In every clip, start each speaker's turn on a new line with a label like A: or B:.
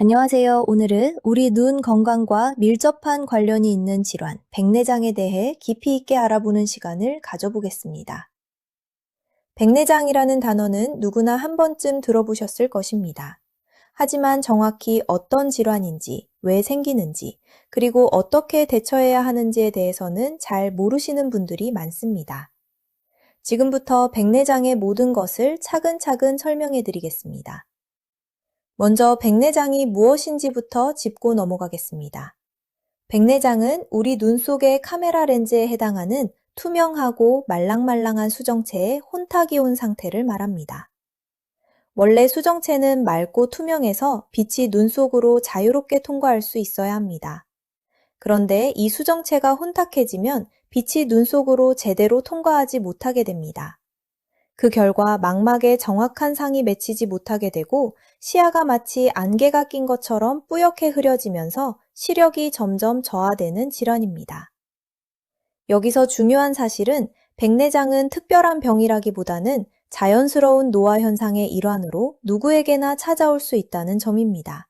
A: 안녕하세요. 오늘은 우리 눈 건강과 밀접한 관련이 있는 질환, 백내장에 대해 깊이 있게 알아보는 시간을 가져보겠습니다. 백내장이라는 단어는 누구나 한 번쯤 들어보셨을 것입니다. 하지만 정확히 어떤 질환인지, 왜 생기는지, 그리고 어떻게 대처해야 하는지에 대해서는 잘 모르시는 분들이 많습니다. 지금부터 백내장의 모든 것을 차근차근 설명해 드리겠습니다. 먼저 백내장이 무엇인지부터 짚고 넘어가겠습니다. 백내장은 우리 눈 속의 카메라 렌즈에 해당하는 투명하고 말랑말랑한 수정체의 혼탁이 온 상태를 말합니다. 원래 수정체는 맑고 투명해서 빛이 눈 속으로 자유롭게 통과할 수 있어야 합니다. 그런데 이 수정체가 혼탁해지면 빛이 눈 속으로 제대로 통과하지 못하게 됩니다. 그 결과 망막에 정확한 상이 맺히지 못하게 되고 시야가 마치 안개가 낀 것처럼 뿌옇게 흐려지면서 시력이 점점 저하되는 질환입니다. 여기서 중요한 사실은 백내장은 특별한 병이라기보다는 자연스러운 노화 현상의 일환으로 누구에게나 찾아올 수 있다는 점입니다.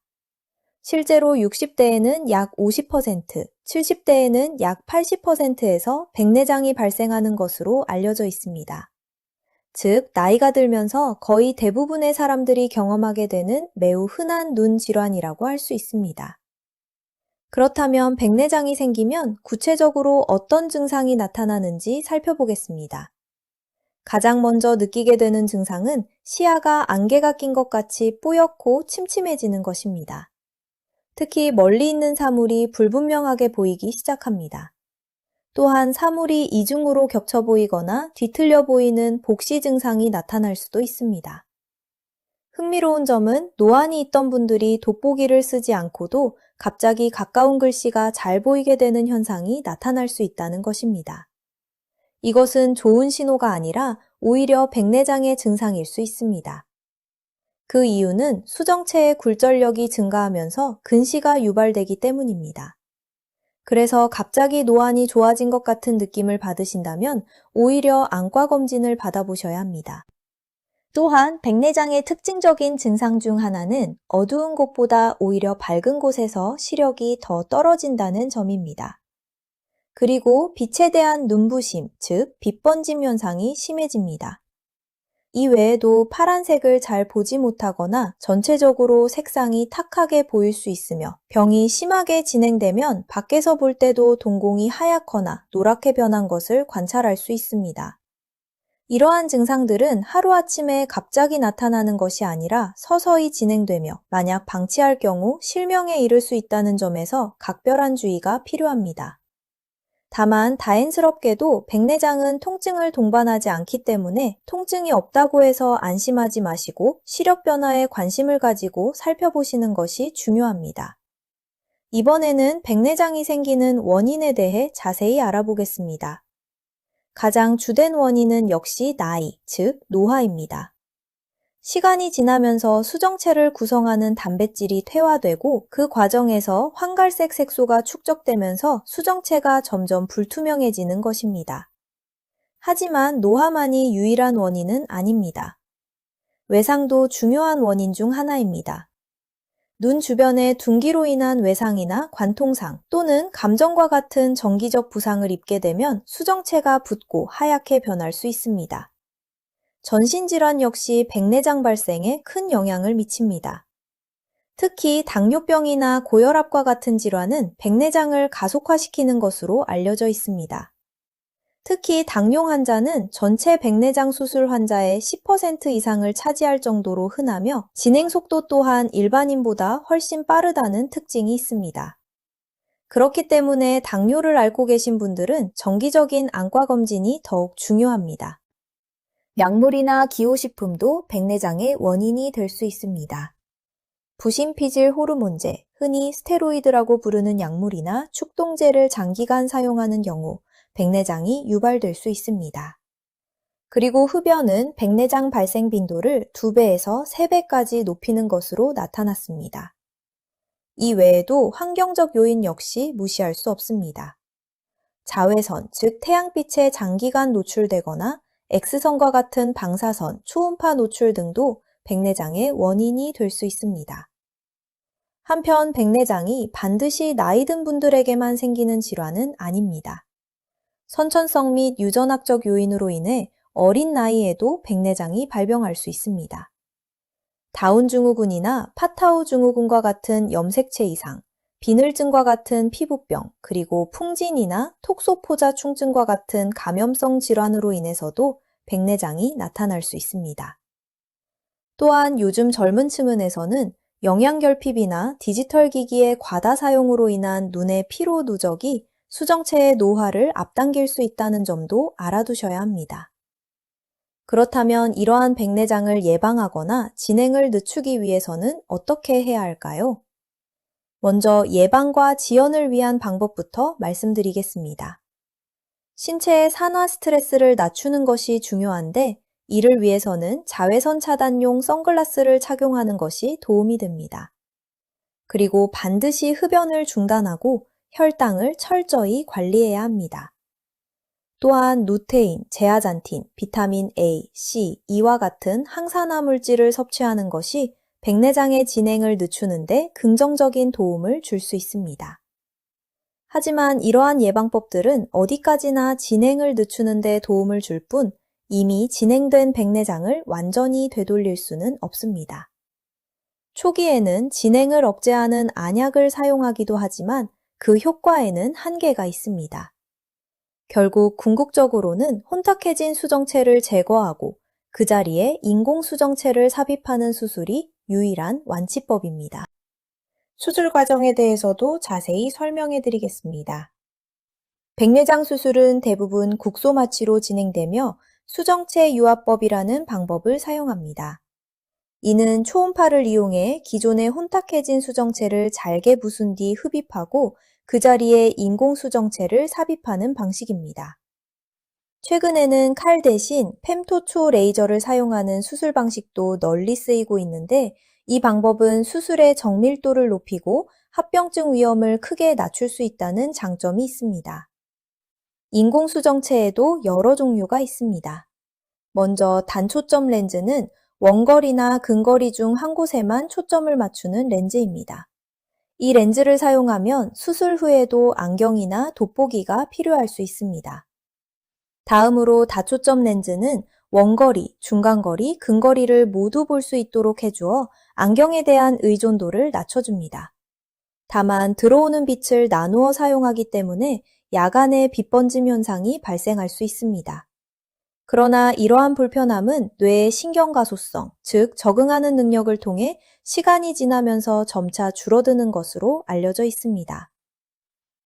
A: 실제로 60대에는 약 50%, 70대에는 약 80%에서 백내장이 발생하는 것으로 알려져 있습니다. 즉, 나이가 들면서 거의 대부분의 사람들이 경험하게 되는 매우 흔한 눈 질환이라고 할 수 있습니다. 그렇다면 백내장이 생기면 구체적으로 어떤 증상이 나타나는지 살펴보겠습니다. 가장 먼저 느끼게 되는 증상은 시야가 안개가 낀 것 같이 뿌옇고 침침해지는 것입니다. 특히 멀리 있는 사물이 불분명하게 보이기 시작합니다. 또한 사물이 이중으로 겹쳐 보이거나 뒤틀려 보이는 복시 증상이 나타날 수도 있습니다. 흥미로운 점은 노안이 있던 분들이 돋보기를 쓰지 않고도 갑자기 가까운 글씨가 잘 보이게 되는 현상이 나타날 수 있다는 것입니다. 이것은 좋은 신호가 아니라 오히려 백내장의 증상일 수 있습니다. 그 이유는 수정체의 굴절력이 증가하면서 근시가 유발되기 때문입니다. 그래서 갑자기 노안이 좋아진 것 같은 느낌을 받으신다면 오히려 안과 검진을 받아보셔야 합니다. 또한 백내장의 특징적인 증상 중 하나는 어두운 곳보다 오히려 밝은 곳에서 시력이 더 떨어진다는 점입니다. 그리고 빛에 대한 눈부심, 즉 빛번짐 현상이 심해집니다. 이 외에도 파란색을 잘 보지 못하거나 전체적으로 색상이 탁하게 보일 수 있으며 병이 심하게 진행되면 밖에서 볼 때도 동공이 하얗거나 노랗게 변한 것을 관찰할 수 있습니다. 이러한 증상들은 하루아침에 갑자기 나타나는 것이 아니라 서서히 진행되며 만약 방치할 경우 실명에 이를 수 있다는 점에서 각별한 주의가 필요합니다. 다만 다행스럽게도 백내장은 통증을 동반하지 않기 때문에 통증이 없다고 해서 안심하지 마시고 시력 변화에 관심을 가지고 살펴보시는 것이 중요합니다. 이번에는 백내장이 생기는 원인에 대해 자세히 알아보겠습니다. 가장 주된 원인은 역시 나이, 즉 노화입니다. 시간이 지나면서 수정체를 구성하는 단백질이 퇴화되고 그 과정에서 황갈색 색소가 축적되면서 수정체가 점점 불투명해지는 것입니다. 하지만 노화만이 유일한 원인은 아닙니다. 외상도 중요한 원인 중 하나입니다. 눈 주변에 둔기로 인한 외상이나 관통상 또는 감정과 같은 정기적 부상을 입게 되면 수정체가 붓고 하얗게 변할 수 있습니다. 전신질환 역시 백내장 발생에 큰 영향을 미칩니다. 특히 당뇨병이나 고혈압과 같은 질환은 백내장을 가속화시키는 것으로 알려져 있습니다. 특히 당뇨 환자는 전체 백내장 수술 환자의 10% 이상을 차지할 정도로 흔하며 진행 속도 또한 일반인보다 훨씬 빠르다는 특징이 있습니다. 그렇기 때문에 당뇨를 앓고 계신 분들은 정기적인 안과 검진이 더욱 중요합니다. 약물이나 기호식품도 백내장의 원인이 될 수 있습니다. 부신피질 호르몬제, 흔히 스테로이드라고 부르는 약물이나 축동제를 장기간 사용하는 경우 백내장이 유발될 수 있습니다. 그리고 흡연은 백내장 발생 빈도를 2배에서 3배까지 높이는 것으로 나타났습니다. 이 외에도 환경적 요인 역시 무시할 수 없습니다. 자외선, 즉 태양빛에 장기간 노출되거나 X선과 같은 방사선, 초음파 노출 등도 백내장의 원인이 될 수 있습니다. 한편 백내장이 반드시 나이 든 분들에게만 생기는 질환은 아닙니다. 선천성 및 유전학적 요인으로 인해 어린 나이에도 백내장이 발병할 수 있습니다. 다운 증후군이나 파타우 증후군과 같은 염색체 이상, 비늘증과 같은 피부병, 그리고 풍진이나 톡소포자충증과 같은 감염성 질환으로 인해서도 백내장이 나타날 수 있습니다. 또한 요즘 젊은 층은에서는 영양결핍이나 디지털 기기의 과다 사용으로 인한 눈의 피로 누적이 수정체의 노화를 앞당길 수 있다는 점도 알아두셔야 합니다. 그렇다면 이러한 백내장을 예방하거나 진행을 늦추기 위해서는 어떻게 해야 할까요? 먼저 예방과 지연을 위한 방법부터 말씀드리겠습니다. 신체의 산화 스트레스를 낮추는 것이 중요한데, 이를 위해서는 자외선 차단용 선글라스를 착용하는 것이 도움이 됩니다. 그리고 반드시 흡연을 중단하고 혈당을 철저히 관리해야 합니다. 또한 루테인, 제아잔틴, 비타민 A, C, E와 같은 항산화 물질을 섭취하는 것이 백내장의 진행을 늦추는데 긍정적인 도움을 줄 수 있습니다. 하지만 이러한 예방법들은 어디까지나 진행을 늦추는데 도움을 줄 뿐 이미 진행된 백내장을 완전히 되돌릴 수는 없습니다. 초기에는 진행을 억제하는 안약을 사용하기도 하지만 그 효과에는 한계가 있습니다. 결국 궁극적으로는 혼탁해진 수정체를 제거하고 그 자리에 인공 수정체를 삽입하는 수술이 유일한 완치법입니다. 수술 과정에 대해서도 자세히 설명해 드리겠습니다. 백내장 수술은 대부분 국소마취로 진행되며 수정체 유압법이라는 방법을 사용합니다. 이는 초음파를 이용해 기존의 혼탁해진 수정체를 잘게 부순 뒤 흡입하고 그 자리에 인공 수정체를 삽입하는 방식입니다. 최근에는 칼 대신 fem토초 레이저를 사용하는 수술 방식도 널리 쓰이고 있는데, 이 방법은 수술의 정밀도를 높이고 합병증 위험을 크게 낮출 수 있다는 장점이 있습니다. 인공 수정체에도 여러 종류가 있습니다. 먼저 단초점 렌즈는 원거리나 근거리 중 한 곳에만 초점을 맞추는 렌즈입니다. 이 렌즈를 사용하면 수술 후에도 안경이나 돋보기가 필요할 수 있습니다. 다음으로 다초점 렌즈는 원거리, 중간거리, 근거리를 모두 볼 수 있도록 해주어 안경에 대한 의존도를 낮춰줍니다. 다만 들어오는 빛을 나누어 사용하기 때문에 야간에 빛 번짐 현상이 발생할 수 있습니다. 그러나 이러한 불편함은 뇌의 신경가소성, 즉 적응하는 능력을 통해 시간이 지나면서 점차 줄어드는 것으로 알려져 있습니다.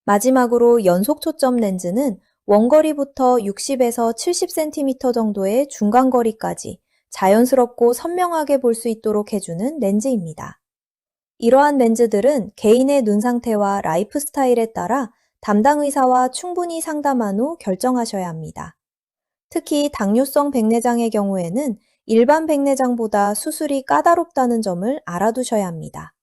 A: 마지막으로 연속 초점 렌즈는 원거리부터 60에서 70cm 정도의 중간거리까지 자연스럽고 선명하게 볼 수 있도록 해주는 렌즈입니다. 이러한 렌즈들은 개인의 눈 상태와 라이프 스타일에 따라 담당 의사와 충분히 상담한 후 결정하셔야 합니다. 특히 당뇨성 백내장의 경우에는 일반 백내장보다 수술이 까다롭다는 점을 알아두셔야 합니다.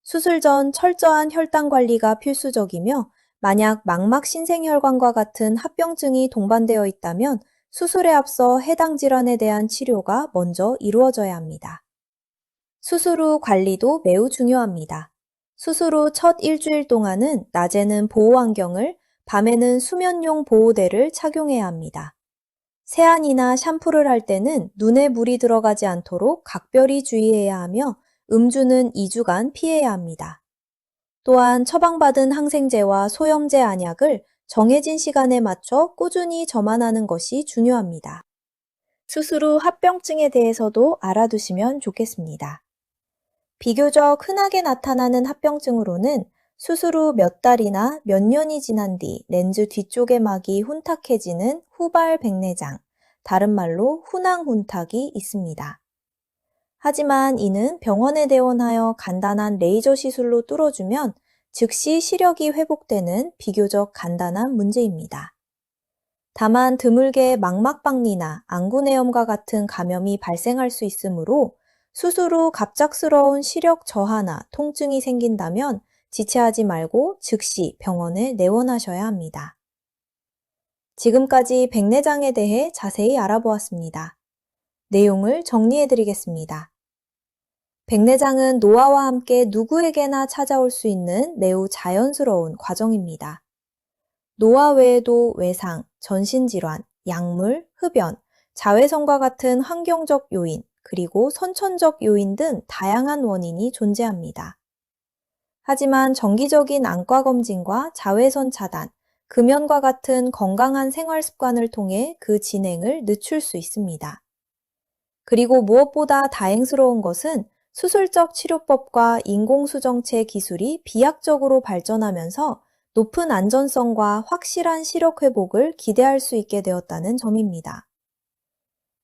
A: 수술 전 철저한 혈당 관리가 필수적이며, 만약 망막 신생혈관과 같은 합병증이 동반되어 있다면 수술에 앞서 해당 질환에 대한 치료가 먼저 이루어져야 합니다. 수술 후 관리도 매우 중요합니다. 수술 후 첫 일주일 동안은 낮에는 보호안경을, 밤에는 수면용 보호대를 착용해야 합니다. 세안이나 샴푸를 할 때는 눈에 물이 들어가지 않도록 각별히 주의해야 하며 음주는 2주간 피해야 합니다. 또한 처방받은 항생제와 소염제 안약을 정해진 시간에 맞춰 꾸준히 점안하는 것이 중요합니다. 수술 후 합병증에 대해서도 알아두시면 좋겠습니다. 비교적 흔하게 나타나는 합병증으로는 수술 후 몇 달이나 몇 년이 지난 뒤 렌즈 뒤쪽의 막이 혼탁해지는 후발 백내장, 다른 말로 후낭혼탁이 있습니다. 하지만 이는 병원에 내원하여 간단한 레이저 시술로 뚫어주면 즉시 시력이 회복되는 비교적 간단한 문제입니다. 다만 드물게 망막박리나 안구내염과 같은 감염이 발생할 수 있으므로 수술 후 갑작스러운 시력 저하나 통증이 생긴다면 지체하지 말고 즉시 병원에 내원하셔야 합니다. 지금까지 백내장에 대해 자세히 알아보았습니다. 내용을 정리해 드리겠습니다. 백내장은 노화와 함께 누구에게나 찾아올 수 있는 매우 자연스러운 과정입니다. 노화 외에도 외상, 전신질환, 약물, 흡연, 자외선과 같은 환경적 요인, 그리고 선천적 요인 등 다양한 원인이 존재합니다. 하지만 정기적인 안과 검진과 자외선 차단, 금연과 같은 건강한 생활 습관을 통해 그 진행을 늦출 수 있습니다. 그리고 무엇보다 다행스러운 것은 수술적 치료법과 인공수정체 기술이 비약적으로 발전하면서 높은 안전성과 확실한 시력 회복을 기대할 수 있게 되었다는 점입니다.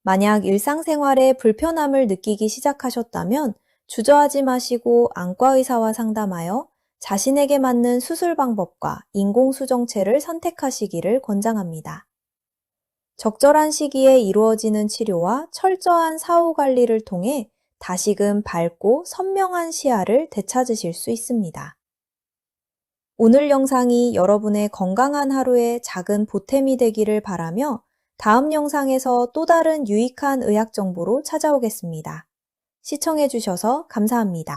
A: 만약 일상생활에 불편함을 느끼기 시작하셨다면 주저하지 마시고 안과 의사와 상담하여 자신에게 맞는 수술 방법과 인공수정체를 선택하시기를 권장합니다. 적절한 시기에 이루어지는 치료와 철저한 사후 관리를 통해 다시금 밝고 선명한 시야를 되찾으실 수 있습니다. 오늘 영상이 여러분의 건강한 하루에 작은 보탬이 되기를 바라며 다음 영상에서 또 다른 유익한 의학 정보로 찾아오겠습니다. 시청해주셔서 감사합니다.